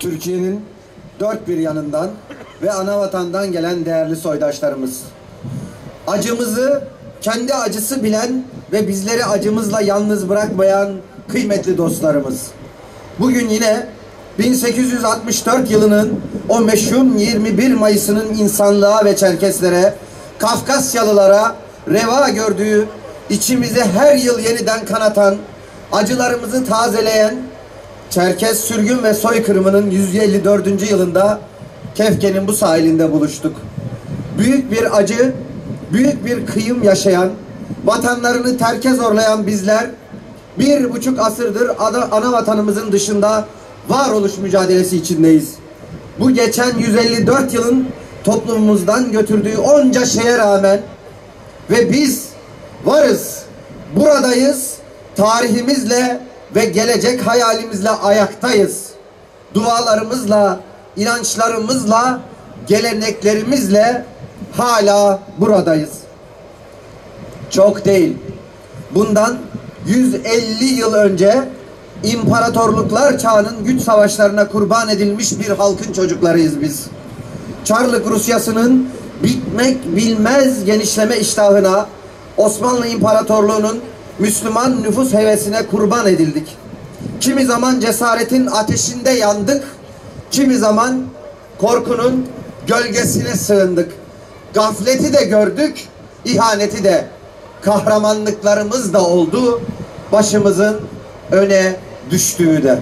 Türkiye'nin dört bir yanından ve anavatandan gelen değerli soydaşlarımız. Acımızı kendi acısı bilen ve bizleri acımızla yalnız bırakmayan kıymetli dostlarımız. Bugün yine 1864 yılının o meşhum 21 Mayıs'ının insanlığa ve Çerkeslere, Kafkasyalılara reva gördüğü, içimizi her yıl yeniden kanatan, acılarımızı tazeleyen Çerkes sürgün ve soykırımının 154. yılında Kefke'nin bu sahilinde buluştuk. Büyük bir acı, büyük bir kıyım yaşayan, vatanlarını terke zorlayan bizler 1,5 asırdır ana vatanımızın dışında varoluş mücadelesi içindeyiz. Bu geçen 154 yılın toplumumuzdan götürdüğü onca şeye rağmen ve biz varız, buradayız, tarihimizle ve gelecek hayalimizle ayaktayız. Dualarımızla, inançlarımızla, geleneklerimizle hala buradayız. Çok değil. Bundan 150 yıl önce imparatorluklar çağının güç savaşlarına kurban edilmiş bir halkın çocuklarıyız biz. Çarlık Rusyası'nın bitmek bilmez genişleme iştahına, Osmanlı İmparatorluğu'nun Müslüman nüfus hevesine kurban edildik. Kimi zaman cesaretin ateşinde yandık, kimi zaman korkunun gölgesine sığındık. Gafleti de gördük, ihaneti de. Kahramanlıklarımız da oldu, başımızın öne düştüğü de.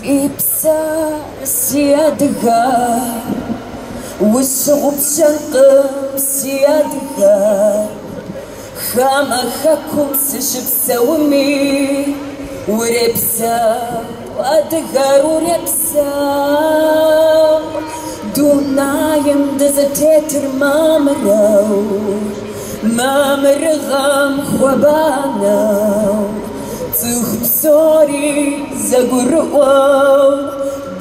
إبساس يدها والصعب شنقم سيادها خاما خاكم سشب سومي وربسا وادغار وربسا دونايم دزتيتر ما مرغم خوابانو تخب سوري زغرواو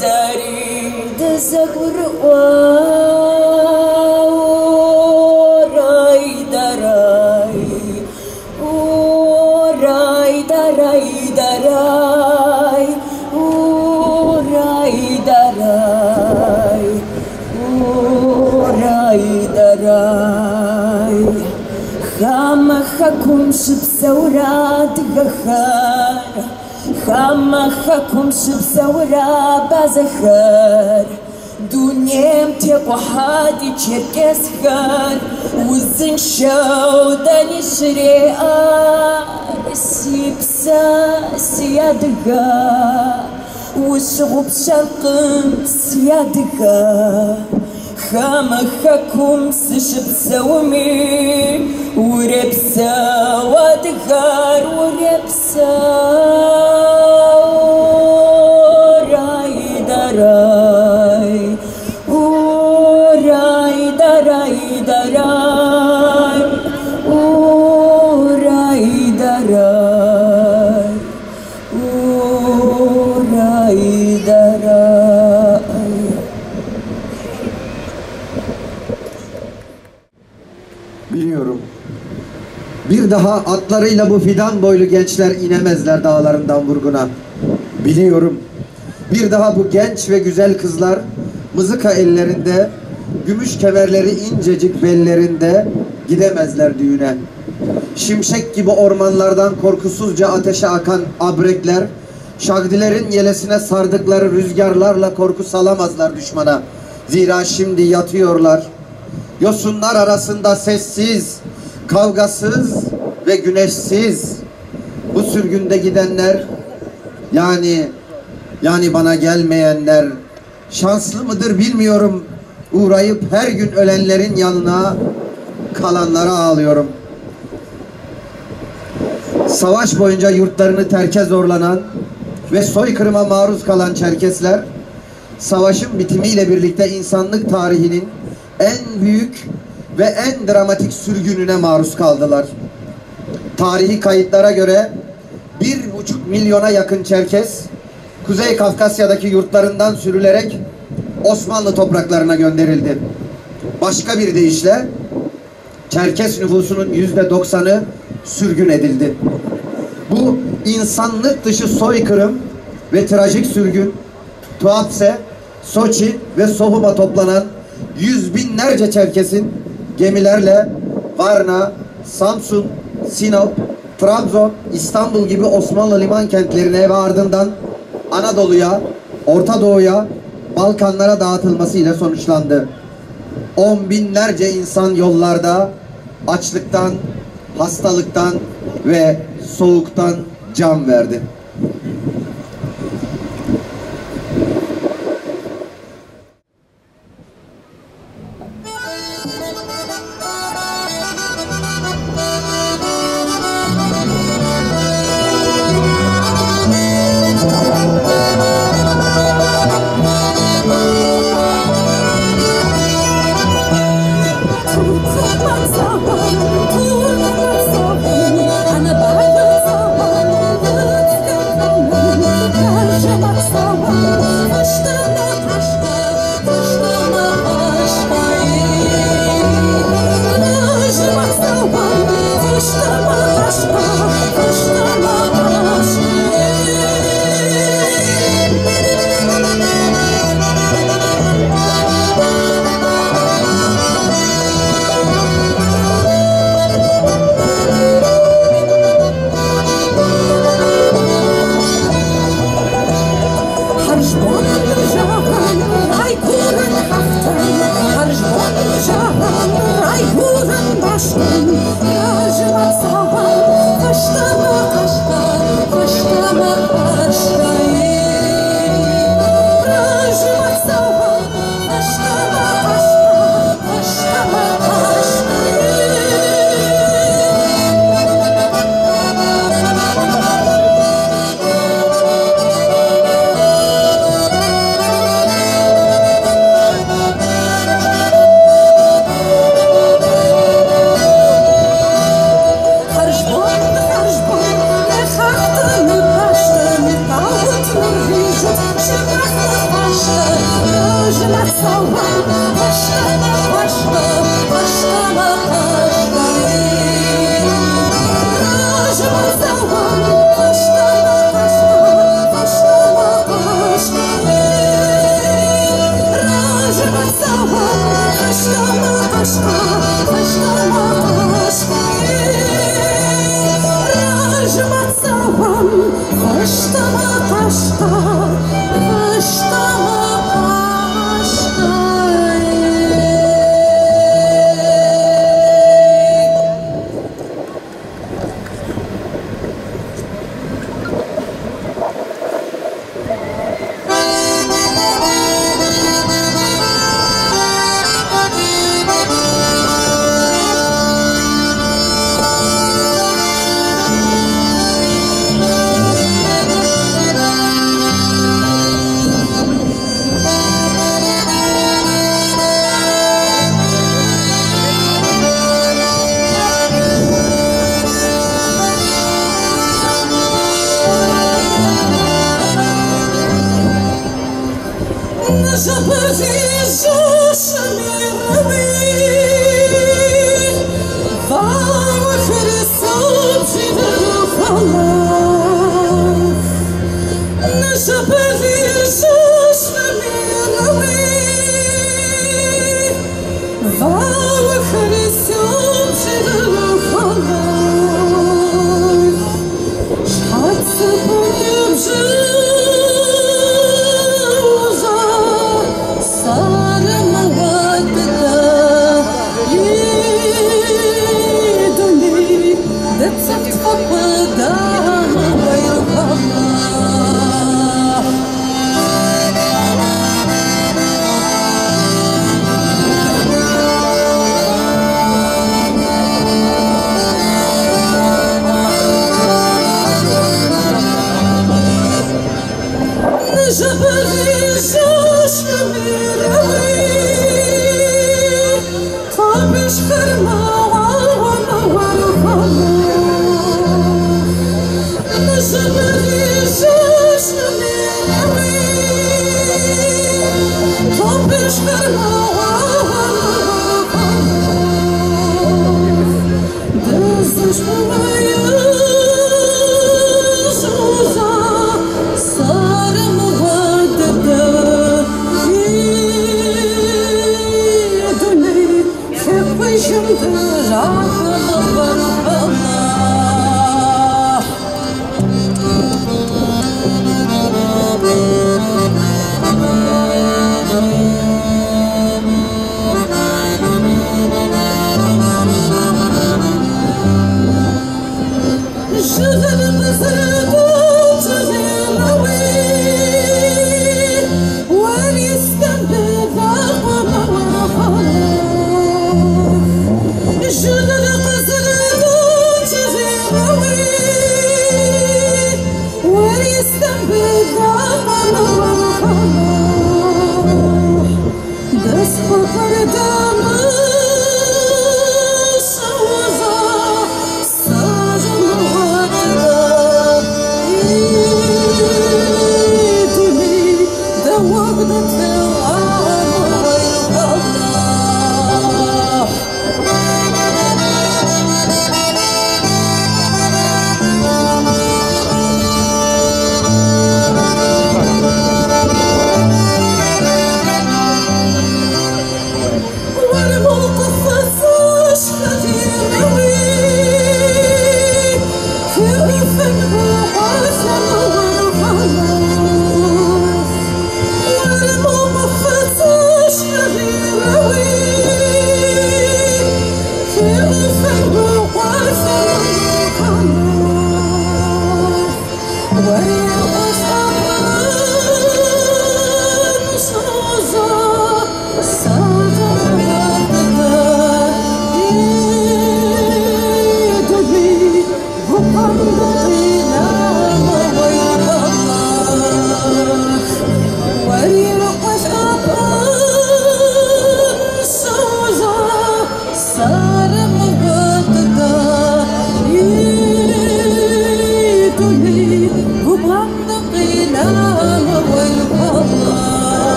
داري دزغرواو راي داراي راي داراي داراي راي داراي راي داراي خاما خاكم شبسورا تغخر خاما خاكم شبسورا بازخر دنيم تيقو حادي تشركس خر وزن شو داني شريعة سيبسا سيادقا وشغب شرقم سيادقا خاما خاكم سشب سومي وربسا وادغار وربسا راي داراي وراي داراي داراي وراي داراي وراي داراي. Biliyorum. Bir daha atlarıyla bu fidan boylu gençler inemezler dağlarından vurguna. Biliyorum. Bir daha bu genç ve güzel kızlar mızıka ellerinde, gümüş kemerleri incecik bellerinde gidemezler düğüne. Şimşek gibi ormanlardan korkusuzca ateşe akan abrekler, şagdilerin yelesine sardıkları rüzgarlarla korku salamazlar düşmana. Zira şimdi yatıyorlar. Yosunlar arasında sessiz, kavgasız ve güneşsiz. Bu sürgünde gidenler, yani bana gelmeyenler, şanslı mıdır bilmiyorum. Uğrayıp her gün ölenlerin yanına kalanlara ağlıyorum. Savaş boyunca yurtlarını terke zorlanan ve soykırıma maruz kalan Çerkesler, savaşın bitimiyle birlikte insanlık tarihinin en büyük ve en dramatik sürgününe maruz kaldılar. Tarihi kayıtlara göre 1,5 milyona yakın Çerkes, Kuzey Kafkasya'daki yurtlarından sürülerek Osmanlı topraklarına gönderildi. Başka bir deyişle Çerkes nüfusunun %90'ı sürgün edildi. Bu insanlık dışı soykırım ve trajik sürgün, Tuapse, Soçi ve Sohum'a toplanan yüz binlerce Çerkes'in gemilerle Varna, Samsun, Sinop, Trabzon, İstanbul gibi Osmanlı liman kentlerine ve ardından Anadolu'ya, Orta Doğu'ya, Balkanlara dağıtılması ile sonuçlandı. On binlerce insan yollarda açlıktan, hastalıktan ve soğuktan can verdi. Kaşkama kaşkayı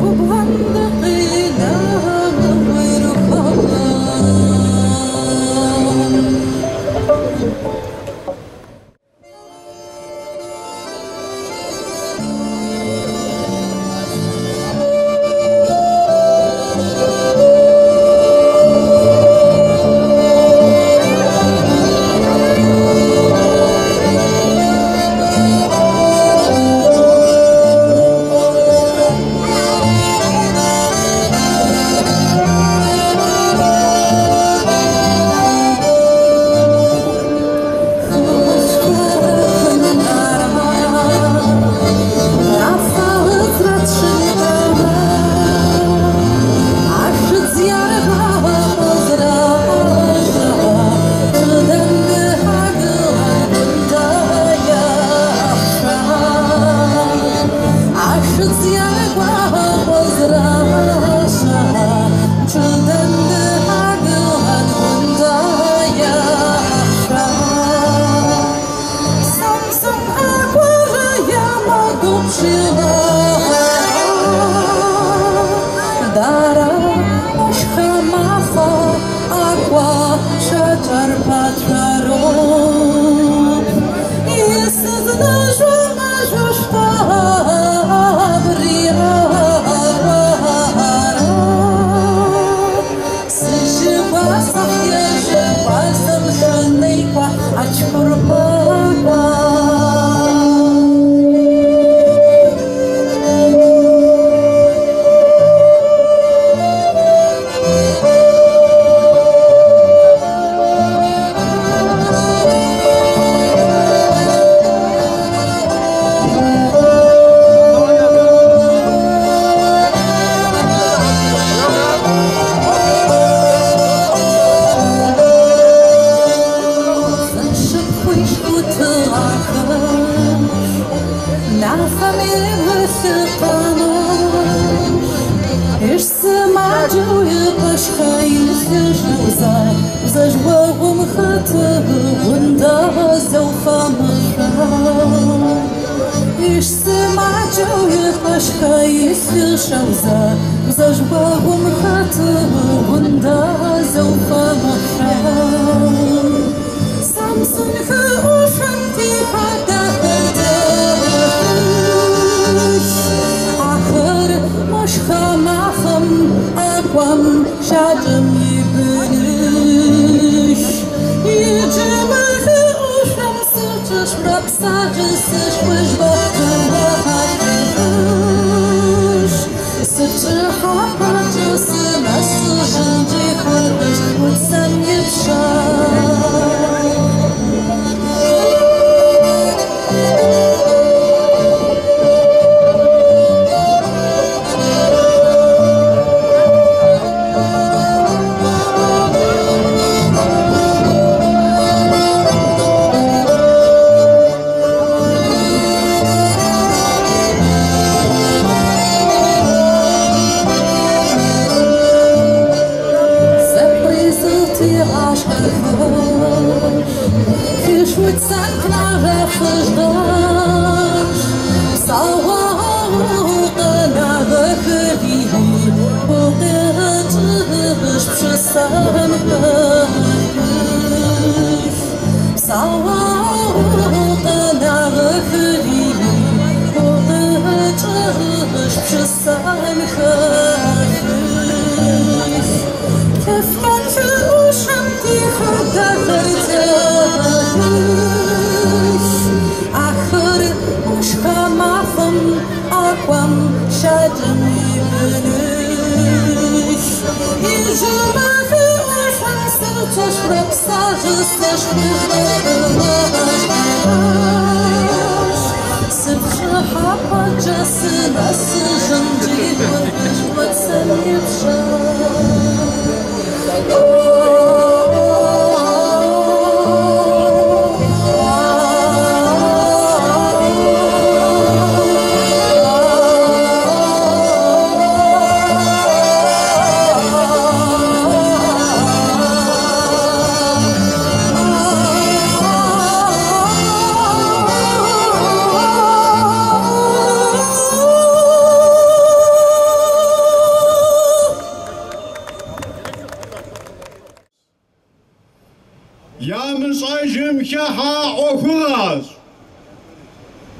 وبغندق لا غير الله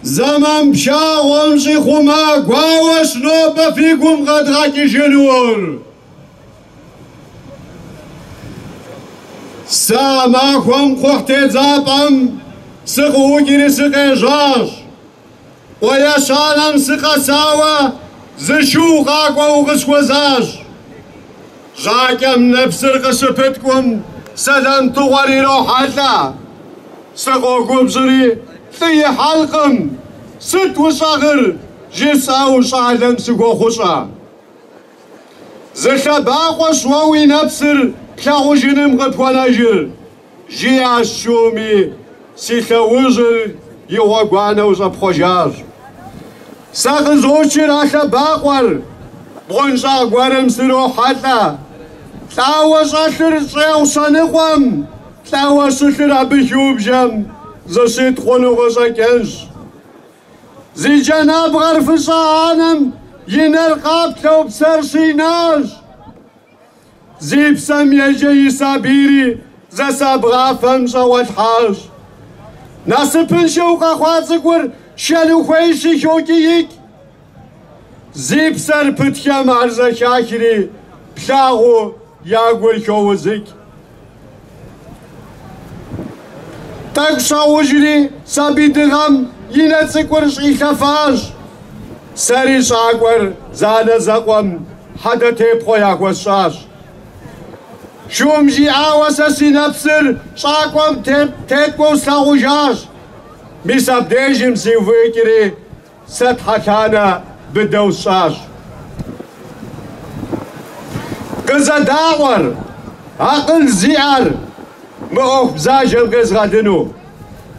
زمان بشا ومشي خما قواوش نوبة فيكم قد غاكي جنور ساماكم قوحتي زابم سقو جري سقي جاش ويشانم سقا ساوة زشو غاقوا وغسوزاش غاكم نفسر قسبتكم سلام تغري روحاتا سقو قبزري في حلقم ست وصغر جسا وصعدم سقو خصا زشباق وصووي نفسر تلاغو جنم غبواناجر جي عشومي سيخا وزر يوغوانا وزبخوجار ساقن زوشي راشا باقوار بغنزا غوارم سرو حاتا تلاوة ساشر سيو سانقوام تلاوة ساشر أبشوب جم زسيت خونو غزا كنز زي جناب غرف ساانم ينرقاب توب سرسيناش زي بسم يجي سابيري زساب غافم سوات حاج ناسبن شوقا خوازقور شلو خويشي شوكيك زي بسر بتكا معرزا شاكري بلاغو ياقول شوزك تقشا وجري سابي دغم ينسكورش إخفاش سري شاكور زانا زقوم حدا تيبخو ياكوشاش شوم جي عاوسا سينبسر شاكوم تيبكو ساغوجاش بيساب ديجم سيوفيكري ست حكانا بدوشاش قزا داور عقل زيار مؤخ بزاجل قز غادنو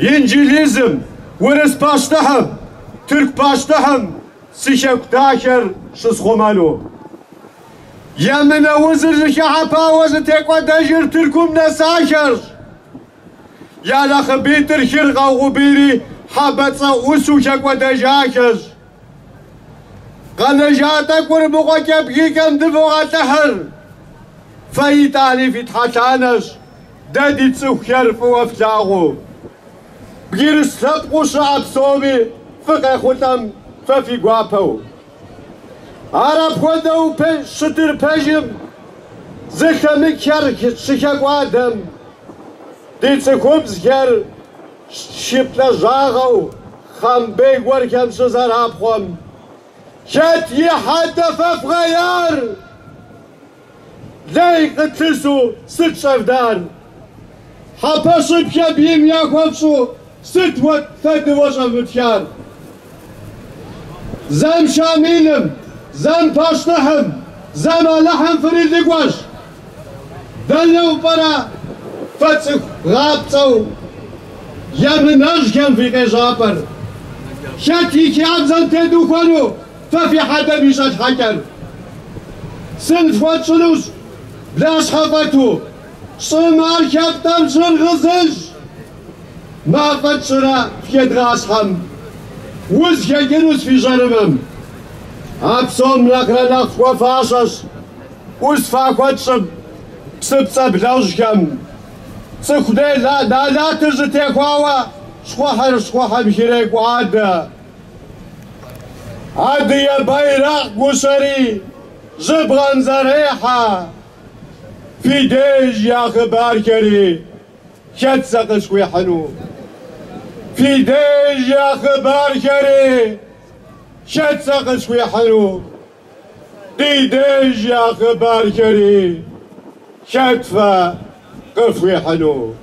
ينجليزم ورس باشتهم ترك باشتهم سيشك داكر شس خمانو يمن وزر لشعبا وزتيكوا دجر تركم نساكر يا لخ بيتر خرقا وغبيري حبتsa وسوشك ودجاكر قال جاتك وربغا كبكيكم دفوغا تحر فايتاني في تحتانش دادي تسوخير فوفلاغو بغير السبقو شعب صوبي فقه ختم ففي قوابو عرب خودو شتر بجم زخمي كر شكاك وادم ديت خبز كر شبلا جاغو خم بيق وركم شزر عبخم شات يحد ففغيار لايق تلسو ست شفدار حباش بكبيم ياكوبشو ست وثد وجه متيار زم شاميلم زم باشتهم زم لحم فريد قواش دلو برا فتسك غابتو يمناش كان في قجابر شاتي كي عبزن تدو كونو ففي حدا بيشات حكر سنف واتشلوش بلاش خفتو شمار كابتن شرغزش ما فتشرا في يد غاسهم وزكا جنوس في جرمم أبصم لقرا لخ وفاشش وزفا كوتشب بسبسب لوجكم سخدي لا تجتي كواوا شخوحر بشريك وعاد يا بيرق قشري جبغن زريحة في ديج يا خبار كري شتسق شوي حنو في ديج يا خبار كري شتسق شوي حنو دي ديج يا خبار كري شتفا قفوي حنو